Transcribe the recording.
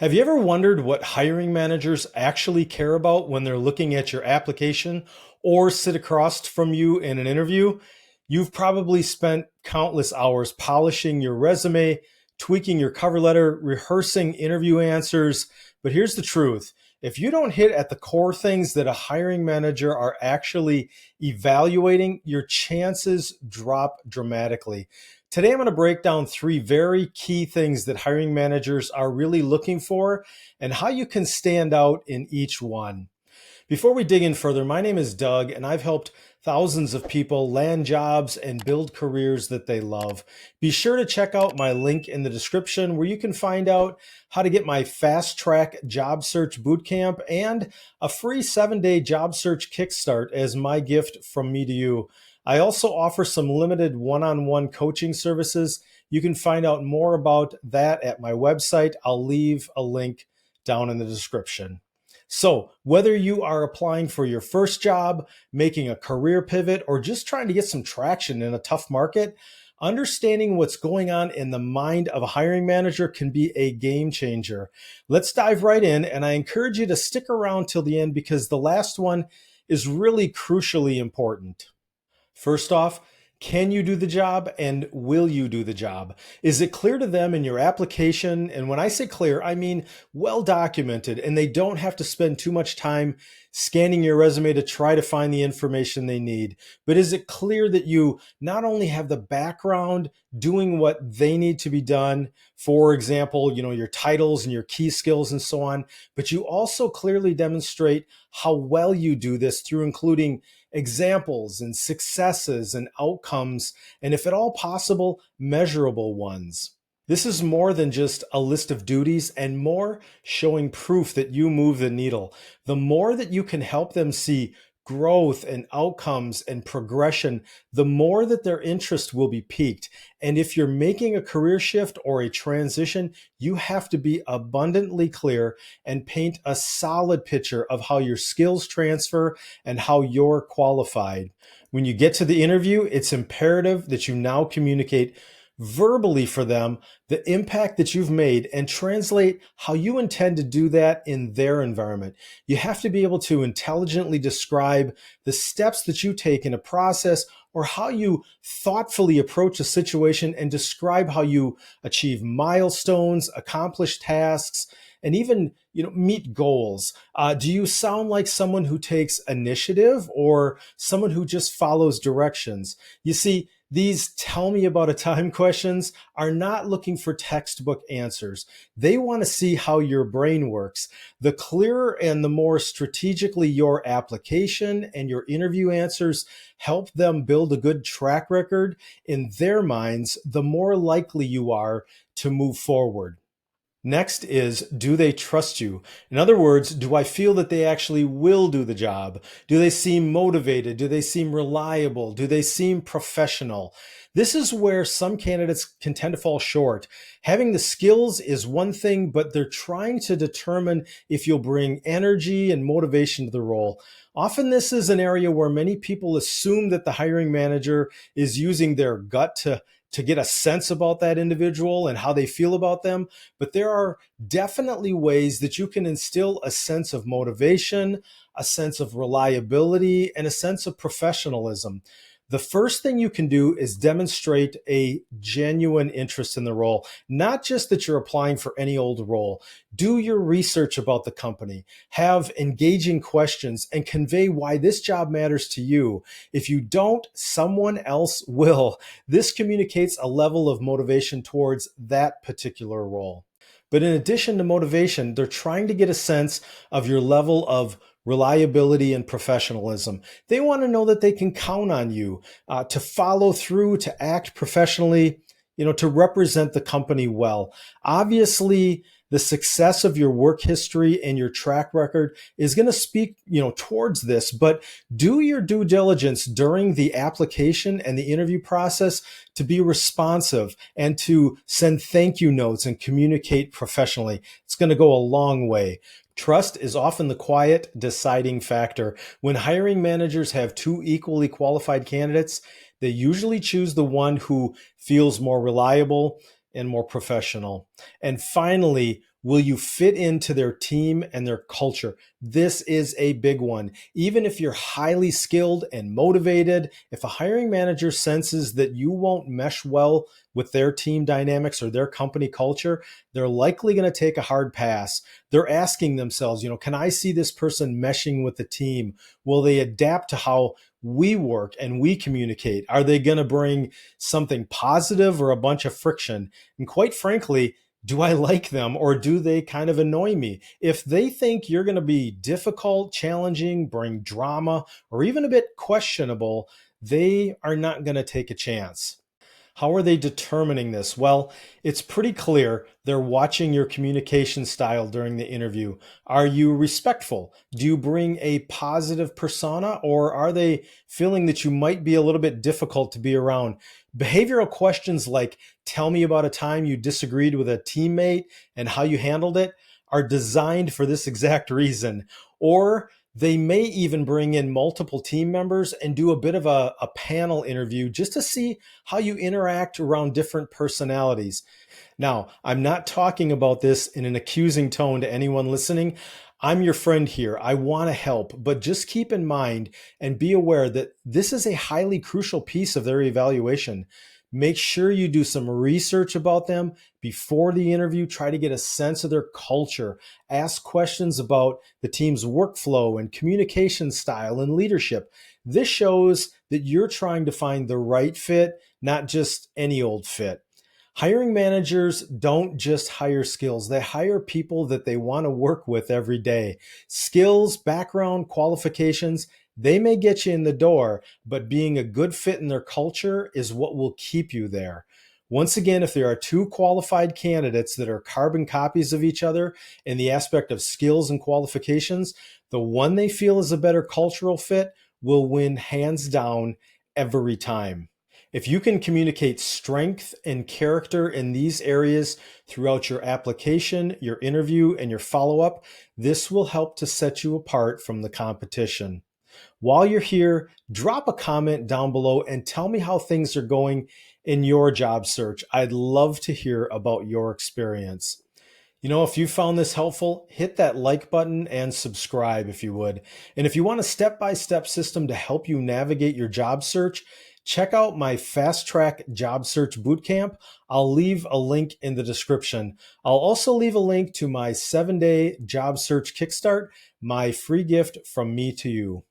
Have you ever wondered what hiring managers actually care about when they're looking at your application or sit across from you in an interview? You've probably spent countless hours polishing your resume, tweaking your cover letter, rehearsing interview answers. But here's the truth. If you don't hit at the core things that a hiring manager are actually evaluating, your chances drop dramatically. Today, I'm going to break down three very key things that hiring managers are really looking for and how you can stand out in each one. Before we dig in further, my name is Doug, and I've helped thousands of people land jobs and build careers that they love. Be sure to check out my link in the description where you can find out how to get my fast track job search bootcamp and a free 7-day job search kickstart as my gift from me to you. I also offer some limited one-on-one coaching services. You can find out more about that at my website. I'll leave a link down in the description. So, whether you are applying for your first job, making a career pivot, or just trying to get some traction in a tough market, understanding what's going on in the mind of a hiring manager can be a game changer. Let's dive right in, and I encourage you to stick around till the end because the last one is really crucially important. First off, can you do the job and will you do the job? Is it clear to them in your application? And when I say clear, I mean well documented, and they don't have to spend too much time scanning your resume to try to find the information they need. But is it clear that you not only have the background doing what they need to be done, for example, your titles and your key skills and so on, but you also clearly demonstrate how well you do this through including examples and successes and outcomes, and if at all possible, measurable ones. This is more than just a list of duties and more showing proof that you move the needle. The more that you can help them see growth and outcomes and progression, the more that their interest will be piqued. And if you're making a career shift or a transition, you have to be abundantly clear and paint a solid picture of how your skills transfer and how you're qualified. When you get to the interview, it's imperative that you now communicate verbally for them the impact that you've made and translate how you intend to do that in their environment. You have to be able to intelligently describe the steps that you take in a process or how you thoughtfully approach a situation and describe how you achieve milestones, accomplish tasks, and even meet goals. Do you sound like someone who takes initiative or someone who just follows directions? You see, these tell me about a time questions are not looking for textbook answers. They want to see how your brain works. The clearer and the more strategically your application and your interview answers help them build a good track record in their minds, the more likely you are to move forward. Next is, do they trust you? In other words, do I feel that they actually will do the job? Do they seem motivated? Do they seem reliable? Do they seem professional? This is where some candidates can tend to fall short. Having the skills is one thing, but they're trying to determine if you'll bring energy and motivation to the role. Often this is an area where many people assume that the hiring manager is using their gut to get a sense about that individual and how they feel about them. But there are definitely ways that you can instill a sense of motivation, a sense of reliability, and a sense of professionalism. The first thing you can do is demonstrate a genuine interest in the role, not just that you're applying for any old role. Do your research about the company, have engaging questions, and convey why this job matters to you. If you don't, someone else will. This communicates a level of motivation towards that particular role. But in addition to motivation, they're trying to get a sense of your level of reliability and professionalism. They want to know that they can count on you to follow through, to act professionally, to represent the company well. Obviously, the success of your work history and your track record is going to speak, towards this, but do your due diligence during the application and the interview process to be responsive and to send thank you notes and communicate professionally. It's going to go a long way. Trust is often the quiet deciding factor. When hiring managers have two equally qualified candidates, they usually choose the one who feels more reliable and more professional. And finally, Will you fit into their team and their culture? This is a big one. Even if you're highly skilled and motivated, if a hiring manager senses that you won't mesh well with their team dynamics or their company culture, they're likely going to take a hard pass. They're asking themselves, can I see this person meshing with the team? Will they adapt to how we work and we communicate? Are they going to bring something positive or a bunch of friction? And quite frankly, do I like them or do they kind of annoy me? If they think you're going to be difficult, challenging, bring drama, or even a bit questionable, they are not going to take a chance. How are they determining this? Well, it's pretty clear they're watching your communication style during the interview. Are you respectful? Do you bring a positive persona, or are they feeling that you might be a little bit difficult to be around? Behavioral questions like, tell me about a time you disagreed with a teammate and how you handled it, are designed for this exact reason. Or they may even bring in multiple team members and do a bit of a panel interview just to see how you interact around different personalities. Now, I'm not talking about this in an accusing tone to anyone listening. I'm your friend here. I want to help, but just keep in mind and be aware that this is a highly crucial piece of their evaluation. Make sure you do some research about them before the interview. Try to get a sense of their culture. Ask questions about the team's workflow and communication style and leadership. This shows that you're trying to find the right fit, not just any old fit. Hiring managers don't just hire skills, they hire people that they want to work with every day. Skills, background, qualifications, they may get you in the door, but being a good fit in their culture is what will keep you there. Once again, if there are two qualified candidates that are carbon copies of each other in the aspect of skills and qualifications, the one they feel is a better cultural fit will win hands down every time. If you can communicate strength and character in these areas throughout your application, your interview, and your follow-up, this will help to set you apart from the competition. While you're here, drop a comment down below and tell me how things are going in your job search. I'd love to hear about your experience. If you found this helpful, hit that like button and subscribe if you would. And if you want a step-by-step system to help you navigate your job search, check out my Fast Track Job Search Bootcamp. I'll leave a link in the description. I'll also leave a link to my 7-day job search Kickstart, my free gift from me to you.